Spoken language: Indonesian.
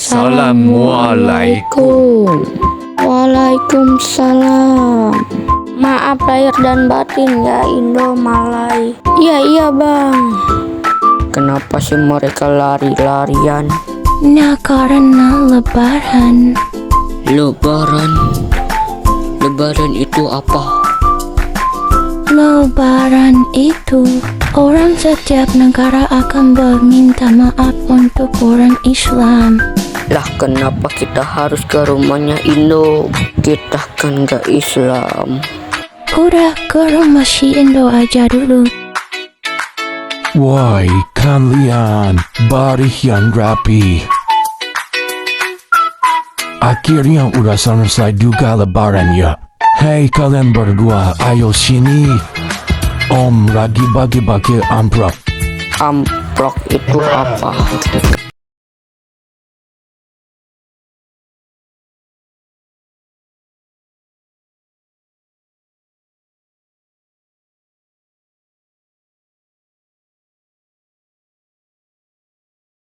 Assalamualaikum. Waalaikumsalam. Maaf lahir dan batin ya Indo Malay. Iya bang. Kenapa sih mereka lari-larian? Nah karena lebaran. Lebaran itu apa? Lebaran itu orang setiap negara akan meminta maaf untuk orang Islam. Lah kenapa kita harus ke rumahnya Indo? Kita kan gak Islam. Udah ke rumah si Indo aja dulu. Woi kalian, baris yang rapi. Akhirnya udah selesai juga lebaran ya. Hei kalian berdua, ayo sini. Om lagi bagi-bagi amplop. Amplop itu apa?